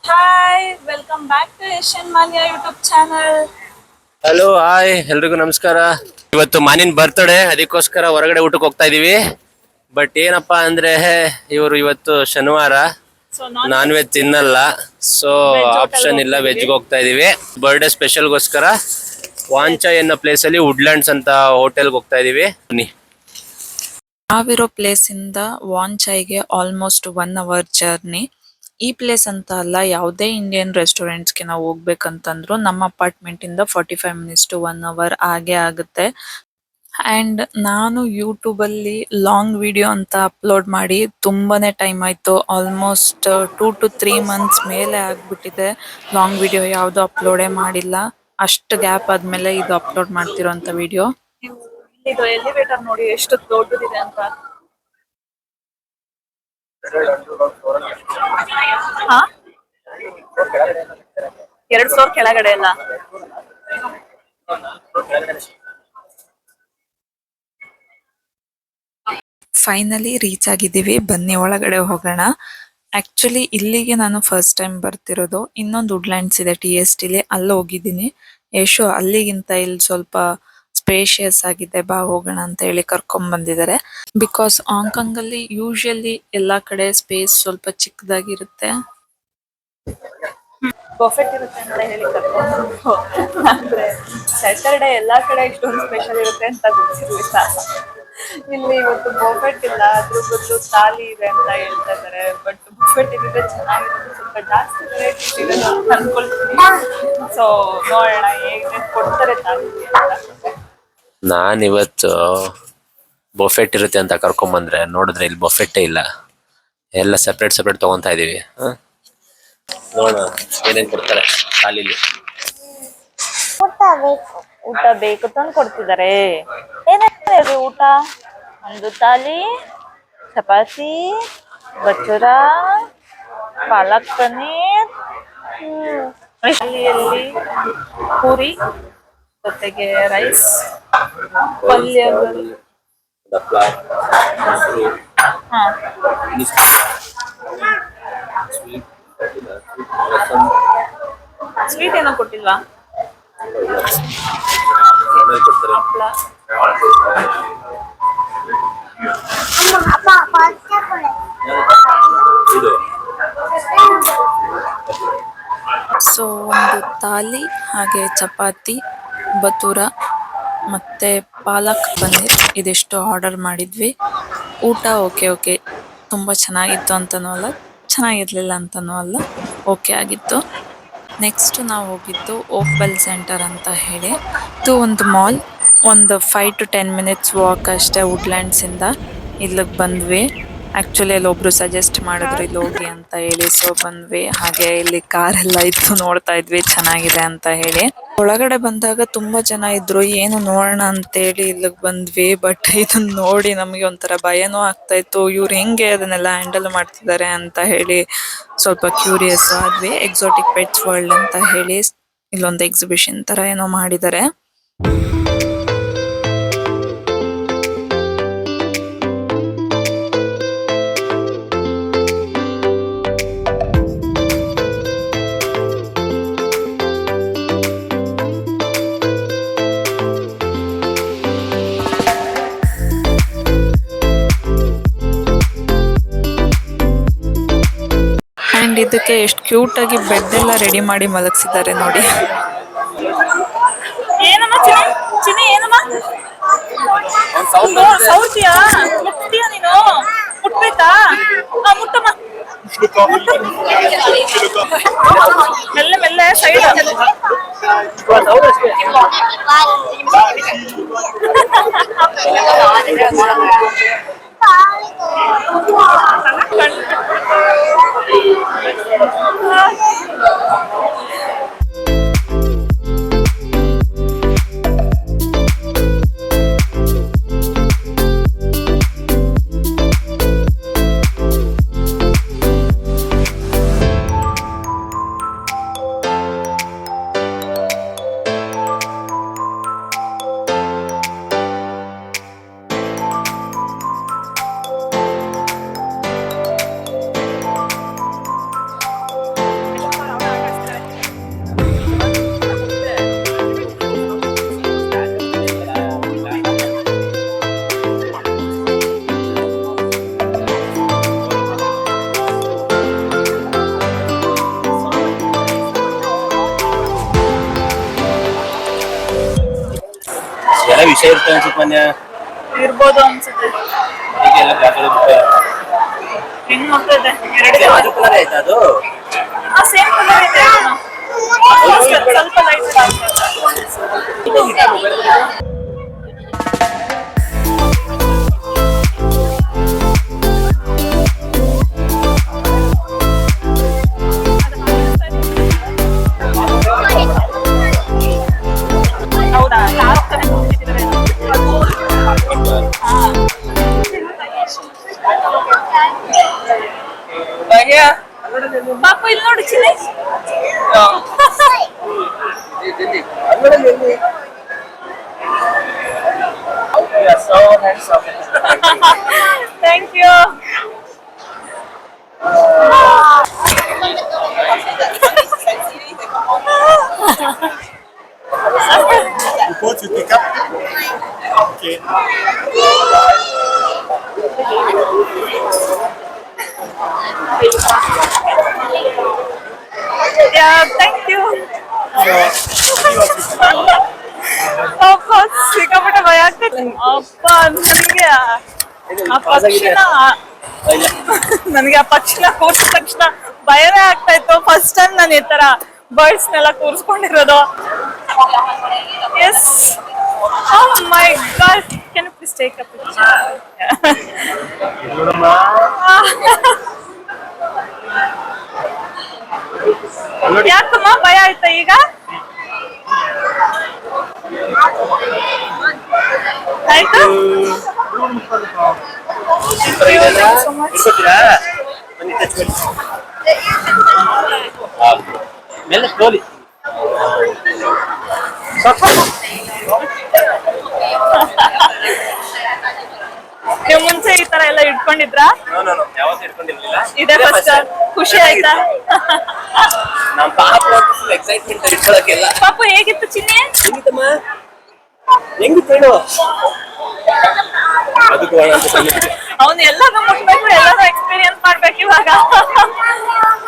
Hi welcome back to Asian Manya YouTube channel. Hello hi ಎಲ್ರಿಗೂ ನಮಸ್ಕಾರ. ಇವತ್ತು ಮಾನಿನ್ ಬರ್ತ್ಡೇ, ಅದಕ್ಕೋಸ್ಕರ ಹೊರಗಡೆ ಊಟಕ್ಕೆ ಹೋಗ್ತಾ ಇದೀವಿ. ಬಟ್ ಏನಪ್ಪಾ ಅಂದ್ರೆ ಇವರು ಇವತ್ತು ಶನಿವಾರ ನಾನ್ ವೆಜ್ ತಿನ್ನಲ್ಲ, ಸೊ ಆಪ್ಷನ್ ಇಲ್ಲ, ವೆಜ್ಗೆ ಹೋಗ್ತಾ ಇದೀವಿ. ಬರ್ಡೇ ಸ್ಪೆಷಲ್ಗೋಸ್ಕರ ವಾಂಚಾ ಎನ್ನೋ ಪ್ಲೇಸ್ ಅಲ್ಲಿ ವುಡ್ಲ್ಯಾಂಡ್ಸ್ ಅಂತ ಹೋಟೆಲ್ಗೆ ಹೋಗ್ತಾ ಇದೀವಿ. ಬನ್ನಿ. ನಾವಿರೋ ಪ್ಲೇಸ್ ಇಂದ ವಾಂಚೈಗೆ ಆಲ್ಮೋಸ್ಟ್ 1 ಅವರ್ ಜರ್ನಿ. ಈ ಪ್ಲೇಸ್ ಅಂತ ಅಲ್ಲ, ಯಾವುದೇ ಇಂಡಿಯನ್ ರೆಸ್ಟೋರೆಂಟ್ಸ್ಗೆ ನಾವು ಹೋಗ್ಬೇಕಂತಂದ್ರು ನಮ್ಮ ಅಪಾರ್ಟ್ಮೆಂಟ್ ಇಂದ 45 ಮಿನಿಟ್ಸ್ to 1 ಅವರ್ ಆಗೇ ಆಗುತ್ತೆ. ಅಂಡ್ ನಾನು ಯೂಟ್ಯೂಬ್ ಅಲ್ಲಿ ಲಾಂಗ್ ವಿಡಿಯೋ ಅಂತ ಅಪ್ಲೋಡ್ ಮಾಡಿ ತುಂಬಾನೇ ಟೈಮ್ ಆಯ್ತು. ಆಲ್ಮೋಸ್ಟ್ 2 to 3 months ಮೇಲೆ ಆಗ್ಬಿಟ್ಟಿದೆ. ಲಾಂಗ್ ವಿಡಿಯೋ ಯಾವ್ದು ಅಪ್ಲೋಡೇ ಮಾಡಿಲ್ಲ. ಅಷ್ಟು ಗ್ಯಾಪ್ ಆದ್ಮೇಲೆ ಇದು ಅಪ್ಲೋಡ್ ಮಾಡ್ತಿರೋಂತ ವಿಡಿಯೋ. ನೀವು ಇದು ಎಲಿವೇಟರ್ ನೋಡಿ ಎಷ್ಟು ದೊಡ್ಡದಿದೆ ಅಂತ. ಹಾ 2 ಫ್ಲೋರ್ ಕೆಳಗಡೆ ಎಲ್ಲ. ಫೈನಲಿ ರೀಚ್ ಆಗಿದ್ದೀವಿ, ಬನ್ನಿ ಒಳಗಡೆ ಹೋಗೋಣ. ಆಕ್ಚುಲಿ ಇಲ್ಲಿಗೆ ನಾನು ಫಸ್ಟ್ ಟೈಮ್ ಬರ್ತಿರೋದು. ಇನ್ನೊಂದು ವುಡ್ಲ್ಯಾಂಡ್ಸ್ ಇದೆ TSTಲಿ, ಅಲ್ಲಿ ಹೋಗಿದ್ದೀನಿ. ಯಶು ಅಲ್ಲಿಗಿಂತ ಇಲ್ಲಿ ಸ್ವಲ್ಪ ಸ್ಪೇಷಿಯಸ್ ಆಗಿದೆ, ಬಾ ಹೋಗೋಣ ಅಂತ ಹೇಳಿ ಕರ್ಕೊಂಡ್ ಬಂದಿದ್ದಾರೆ. ಬಿಕಾಸ್ ಹಾಂಗ್ಕಾಂಗ್ ಅಲ್ಲಿ ಯೂಶಲಿ ಎಲ್ಲಾ ಕಡೆ ಸ್ಪೇಸ್ ಸ್ವಲ್ಪ ಚಿಕ್ಕದಾಗಿರುತ್ತೆ. ಪರ್ಫೆಕ್ಟ್ ಇರುತ್ತೆ ಅಂತ ಹೇಳಿ ಕರ್ಕೊಂಡು ಅಂದ್ರೆ ಸ್ಯಾಟರ್ಡೆ ಎಲ್ಲಾ ಕಡೆ ಇಷ್ಟೊಂದು ಸ್ಪೆಷಲ್ ಇರುತ್ತೆ ಅಂತ ಗೊತ್ತಿರ್ಲಿಲ್ಲ. ಇಲ್ಲಿ ಇವತ್ತು ಬೊಫೆಟ್ ಇಲ್ಲ, ಅದ್ರ ಬದಲು ತಾಲಿ ಇದೆ ಅಂತ ಹೇಳ್ತಾ ಇದಾರೆ. ಬಟ್ ಬೊಫೆಟ್ ಇದ್ರೆ ಚೆನ್ನಾಗಿರುತ್ತೆ, ಸ್ವಲ್ಪ ಜಾಸ್ತಿ ವೆರೈಟಿ ಸಿಗೋದು ಅಂತ ಅನ್ಕೊಳ್ತೀನಿ. ಸೊ ನೋಡೋಣ ಹೇಗೆ ಕೊಡ್ತಾರೆ ತಾಲಿ ಅಂತ. ನಾನ್ ಇವತ್ತು ಬೊಫೆಟ್ ಇರುತ್ತೆ ಅಂತ ಕರ್ಕೊಂಡ್ ನೋಡಿದ್ರೆ ಇಲ್ಲಿ ಬೊಫೆಟ್ಟೇ ಇಲ್ಲ, ಎಲ್ಲ ಸೆಪ್ರೇಟ್ ತಗೊಂತಾ ಇದೀವಿ. ನೋಡೋಣ ಏನೇನ್ ಕೊಡ್ತಾರೆ ಖಾಲಿಲಿ. ಊಟ ಬೇಕು ತಂದು ಕೊಡ್ತಿದ್ದಾರೆ. ಏನೇನು ಊಟ? ಒಂದು ತಾಲಿ, ಚಪಾತಿ, ಬಚೂರ, ಪಾಲಕ್ ಪನ್ನೀರ್, ಅಲ್ಲಿ ಪೂರಿ ಜೊತೆಗೆ ರೈಸ್, ಪಲ್ಯಗಳು. ಹಾ ಸ್ವೀಟ್ ಏನೋ ಕೊಟ್ಟಿಲ್ವಾ? ಹಪ್ಳ. ಸೊ ಒಂದು ತಾಲಿ, ಹಾಗೆ ಚಪಾತಿ, ಬತೂರ ಮತ್ತೆ ಪಾಲಕ್ ಪನ್ನೀರ್ ಇದಿಷ್ಟು ಆರ್ಡರ್ ಮಾಡಿದ್ವಿ. ಊಟ ಓಕೆ ತುಂಬಾ ಚೆನ್ನಾಗಿತ್ತು ಅಂತನೂ ಅಲ್ಲ, ಚೆನ್ನಾಗಿರ್ಲಿಲ್ಲ ಅಂತನೂ ಅಲ್ಲ, ಓಕೆ ಆಗಿತ್ತು. ನೆಕ್ಸ್ಟ್ ನಾವು ಹೋಗಿದ್ದು ಓಕ್ವೆಲ್ ಸೆಂಟರ್ ಅಂತ ಹೇಳಿ. ಇದು ಒಂದು ಮಾಲ್, ಒಂದು 5 to 10 minutes ವಾಕ್ ಅಷ್ಟೇ ವುಡ್ಲ್ಯಾಂಡ್ಸ್ ಇಂದ. ಇಲ್ಲಿಗೆ ಬಂದ್ವಿ. ಆಕ್ಚುಲಿ ಅಲ್ಲಿ ಒಬ್ರು ಸಜೆಸ್ಟ್ ಮಾಡಿದ್ರು ಇಲ್ಲಿ ಹೋಗಿ ಅಂತ ಹೇಳಿ, ಸೊ ಬಂದ್ವಿ. ಹಾಗೆ ಇಲ್ಲಿ ಕಾರ್ ಎಲ್ಲ ಇತ್ತು, ನೋಡ್ತಾ ಇದ್ವಿ, ಚೆನ್ನಾಗಿದೆ ಅಂತ ಹೇಳಿ. ಒಳಗಡೆ ಬಂದಾಗ ತುಂಬಾ ಜನ ಇದ್ರು, ಏನು ನೋಡೋಣ ಅಂತ ಹೇಳಿ ಇಲ್ಲಿಗೆ ಬಂದ್ವಿ. ಬಟ್ ಇದನ್ನ ನೋಡಿ ನಮಗೆ ಒಂಥರ ಭಯನೂ ಆಗ್ತಾ ಇತ್ತು, ಇವ್ರು ಹೆಂಗೆ ಅದನ್ನೆಲ್ಲ ಹ್ಯಾಂಡಲ್ ಮಾಡ್ತಿದ್ದಾರೆ ಅಂತ ಹೇಳಿ ಸ್ವಲ್ಪ ಕ್ಯೂರಿಯಸ್ ಆದ್ವಿ. ಎಕ್ಸಾಟಿಕ್ ಪೆಟ್ಸ್ ವರ್ಲ್ಡ್ ಅಂತ ಹೇಳಿ ಇಲ್ಲೊಂದು ಎಕ್ಸಿಬಿಷನ್ ತರ ಏನೋ ಮಾಡಿದ್ದಾರೆ. ಅಂಡ್ ಇದಕ್ಕೆ ಎಷ್ಟು ಕ್ಯೂಟ್ ಆಗಿ ಬೆಡ್ ಎಲ್ಲ ರೆಡಿ ಮಾಡಿ ಮಲಗಿಸಿದ್ದಾರೆ ನೋಡಿ. ಏನಮ್ಮ ಚಿನಿ ಏನಮ್ಮ ಸೌತಿಯಾ? ಮುಟ್ತೀಯಾ ನೀನು? ಮುಟ್ಬೇಕಾ? ಮುಟ್ಟಮ್ಮ. ಮೆಲ್ಲೆ ಮೆಲ್ಲೆ ಸೈಡ್. ಸೇರ್ತಾ ಅನ್ಸುತ್ತೆ ಇರ್ಬೋದು ಅನ್ಸುತ್ತೆ. ಹೀಗೆಲ್ಲ ಗಾಡಿ ಬಿಟ್ಟೆ. ಹೆಂಗ್ ನೋಡ್ತದೆ ಎರಡು ಅದು ಕಲರ್ ಆಯ್ತಾ ಅದು? ಸೇಮ್ ಕಲರ್ ಇದೆ ಸ್ವಲ್ಪ ಲೈಟ್ ಹೌದಾ ಪಾಪು ಇಲ್ಲಿ ನೋಡು ಚಿನ್ನಿ. Thank you. Report to pick up. Okay. Yeah, thank you. ಅಪ್ಪ ಸಿಕ್ಕಾಪಟ್ಟೆ ಭಯ ಆಗ್ತೈತೆ. ಅಪ್ಪ ನನಗೆ ಆ ಪಕ್ಷಿನ ನನಗೆ ಆ ಪಕ್ಷಿನ ಕೂರ್ಸಿದ ತಕ್ಷಣ ಭಯನೇ ಆಗ್ತಾ ಇತ್ತು. ಫಸ್ಟ್ ಟೈಮ್ ನಾನು ಈ ತರ ಬರ್ಡ್ಸ್ನೆಲ್ಲ ಕೂರಿಸ್ಕೊಂಡಿರೋದು. Yes, oh my god, can you please take a picture? ಯಾಕಮ್ಮ ಭಯ ಆಯ್ತಾ ಈಗ? ಆಯ್ತು. ಮೇಲೆ ಸ್ಲೋಲಿ ನೀವು ಮುಂಚೆ ಈ ತರ ಎಲ್ಲ ಇಟ್ಕೊಂಡಿದ್ರಾ? ಯಾವತ್ತೂ ಇಟ್ಕೊಂಡಿರ್ಲಿಲ್ಲ. ಇದೇ ಫಸ್ಟ್. ಖುಷಿ ಆಯ್ತಾ? ನಮ್ಮ ಪಾಪ ಎಕ್ಸೈಟ್ಮೆಂಟ್ ಇಟ್ಕೊಳ್ಳೋಕೆಲ್ಲ. ಪಾಪು ಹೇಗಿತ್ತು ಚಿನ್ನಿ? ಹೆಂಗಿತ್ತಮ್ಮ? ಹೆಂಗಿತ್ತು ಹೇಳು. ಅದಕ್ಕೂ ಅವನು ಎಲ್ಲಾನು ಮುಟ್ಬೇಕು, ಎಲ್ಲಾನು ಎಕ್ಸ್ಪೀರಿಯನ್ಸ್ ಮಾಡ್ಬೇಕು ಇವಾಗ.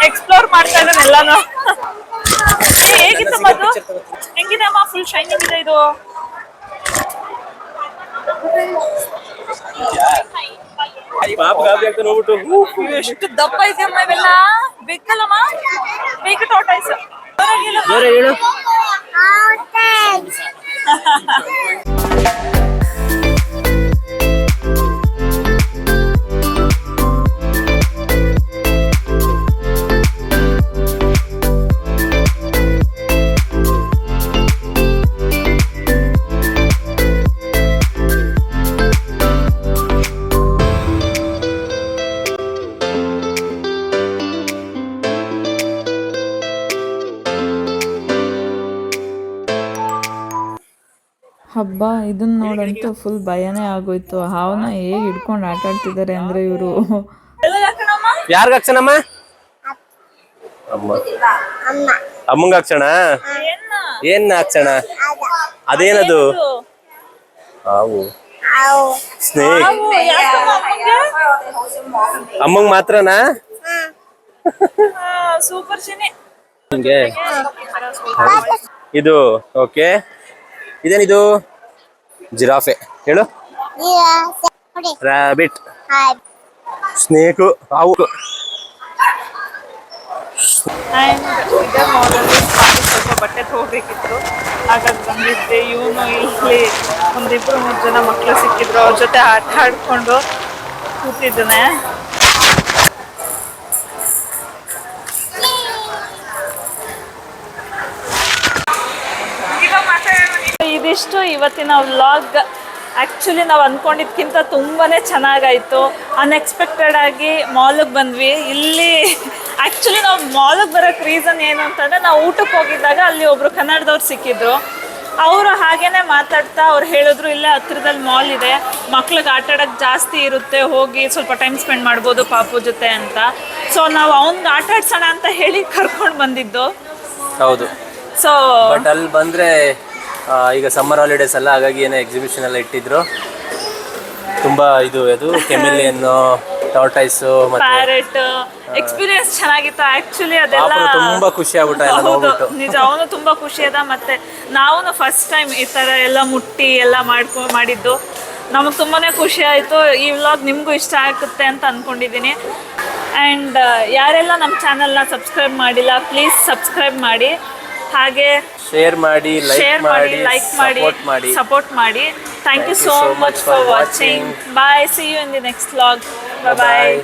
ಎಕ್ಸ್ಪ್ಲೋರ್ ಮಾಡ್ತಾ ಇದ್ದಾನೆ ಎಲ್ಲಾನು. ಹೇಗಿತ್ತು ಮದು? ಹೆಂಗಿದೆ ಅಮ್ಮ? ಫುಲ್ ಶೈನಿಂಗ್ ಇದೆ ಇದು. ಪಾಪ ಗಾಬರಿ ಆಗ್ತಾ ನೋಡ್ಬಿಟ್ಟು ಎಷ್ಟು ದಪ್ಪ ಇದೆಯಮ್ಮ ಇವೆಲ್ಲ. ಬೇಕಲ್ಲಮ್ಮ? ಬೇಕು ಟೋಟೈಸ್. ಬೇರೆ ಹೇಳು. ಹಬ್ಬ ಇದನ್ನ ನೋಡಂತೂ ಫುಲ್ ಭಯನೇ ಆಗೋಯ್ತು. ಹಾವನ್ನ ಹೇಗೆ ಹಿಡ್ಕೊಂಡು ಆಟ ಆಡ್ತಿದ್ದಾರೆ ಅಂದ್ರೆ ಇವರು. ಯಾರ್ಗ ಹಾಕ್ಸಣಮ್ಮ? ಅಮ್ಮಂಗ ಹಾಕ್ಸಣ. ಏನ್ ಹಾಕ್ಸಣ? ಅದೇನದು? ಹಾವು, ಸ್ನೇಕ್. ಅಮ್ಮಂಗ್ ಮಾತ್ರನಾ? ಸೂಪರ್ ಚಿನ್ನಿ. ಹಿಂಗೆ ಇದು ಓಕೆ. ಇದೇನಿದು? ಜಿರಾಫೆ ಹೇಳು. ರಾಬಿಟ್, ಸ್ನೇಕು, ಹಾವು. ಸ್ವಲ್ಪ ಬಟ್ಟೆ ತಗೋಬೇಕಿತ್ತು, ಹಾಗಾಗಿ ಬಂದಿದ್ದೆ. ಇವನು ಇಲ್ಲಿ ಒಂದಿಬ್ರು 3 ಜನ ಮಕ್ಕಳು ಸಿಕ್ಕಿದ್ರು, ಅವ್ರ ಜೊತೆ ಆಟ ಆಡ್ಕೊಂಡು ಕೂತಿದ್ದಾನೆ. ಇದಿಷ್ಟು ಇವತ್ತಿನ ವ್ಲಾಗ್. ಆ್ಯಕ್ಚುಲಿ ನಾವು ಅಂದ್ಕೊಂಡಿದ್ಕಿಂತ ತುಂಬಾನೇ ಚೆನ್ನಾಗಾಯಿತು. ಅನ್ಎಕ್ಸ್ಪೆಕ್ಟೆಡ್ ಆಗಿ ಮಾಲಿಗೆ ಬಂದ್ವಿ. ಇಲ್ಲಿ ಆ್ಯಕ್ಚುಲಿ ನಾವು ಮಾಲಿಗೆ ಬರೋಕ್ಕೆ ರೀಸನ್ ಏನು ಅಂತಂದರೆ, ನಾವು ಊಟಕ್ಕೆ ಹೋಗಿದ್ದಾಗ ಅಲ್ಲಿ ಒಬ್ಬರು ಕನ್ನಡದವ್ರು ಸಿಕ್ಕಿದ್ರು. ಅವರು ಹಾಗೇನೆ ಮಾತಾಡ್ತಾ ಅವ್ರು ಹೇಳಿದ್ರು, ಇಲ್ಲೇ ಹತ್ರದಲ್ಲಿ ಮಾಲ್ ಇದೆ, ಮಕ್ಳಿಗೆ ಆಟ ಆಡೋಕ್ಕೆ ಜಾಸ್ತಿ ಇರುತ್ತೆ, ಹೋಗಿ ಸ್ವಲ್ಪ ಟೈಮ್ ಸ್ಪೆಂಡ್ ಮಾಡ್ಬೋದು ಪಾಪು ಜೊತೆ ಅಂತ. ಸೊ ನಾವು ಅವ್ನಿಗೆ ಆಟ ಆಡ್ಸೋಣ ಅಂತ ಹೇಳಿ ಕರ್ಕೊಂಡು ಬಂದಿದ್ದು. ಹೌದು. ಸೊ ಬಟ್ ಅಲ್ಲಿ ಬಂದರೆ ಈಗ ಸಮ್ಮರ್ ಹಾಲಿಡೇಸ್ ಅಲ್ಲ, ಹಾಗಾಗಿ ಏನೋ ಎಕ್ಸಿಬಿಷನ್ ಎಲ್ಲ ಇಟ್ಟಿದ್ರು. ತುಂಬ ಇದು ಕೆಮಿಲಿಯನ್ನು ಟಾರ್ಟೈಸು ಮತ್ತೆ ಪ್ಯಾರೆಟ್ ಎಕ್ಸ್ಪೀರಿಯನ್ಸ್ ಚೆನ್ನಾಗಿತ್ತು ಆಕ್ಚುಲಿ ಅದೆಲ್ಲ. ಪಾಪನು ತುಂಬಾ ಖುಷಿ ಆಗ್ಬಿಟ್ಟ ಎಲ್ಲ ಹೌದು ನೋಡ್ಬಿಟ್ಟು. ನಿಜ, ಅವನು ತುಂಬಾ ಖುಷಿ ಅದ. ಮತ್ತೆ ನಾವು ಫಸ್ಟ್ ಟೈಮ್ ಈ ತರ ಎಲ್ಲ ಮುಟ್ಟಿ ಎಲ್ಲ ಮಾಡಿದ್ದು ನಮಗೆ ತುಂಬಾನೇ ಖುಷಿ ಆಯಿತು. ಈ ವ್ಲಾಗ್ ನಿಮಗೂ ಇಷ್ಟ ಆಗುತ್ತೆ ಅಂತ ಅಂದ್ಕೊಂಡಿದ್ದೀನಿ. ಆ್ಯಂಡ್ ಯಾರೆಲ್ಲ ನಮ್ಮ ಚಾನಲ್ನ ಸಬ್ಸ್ಕ್ರೈಬ್ ಮಾಡಿಲ್ಲ ಪ್ಲೀಸ್ ಸಬ್ಸ್ಕ್ರೈಬ್ ಮಾಡಿ, ಹಾಗೆ ಶೇರ್ ಮಾಡಿ, ಲೈಕ್ ಮಾಡಿ, ಸಪೋರ್ಟ್ ಮಾಡಿ. Thank you so much for watching. Bye, see you in the next vlog. Bye.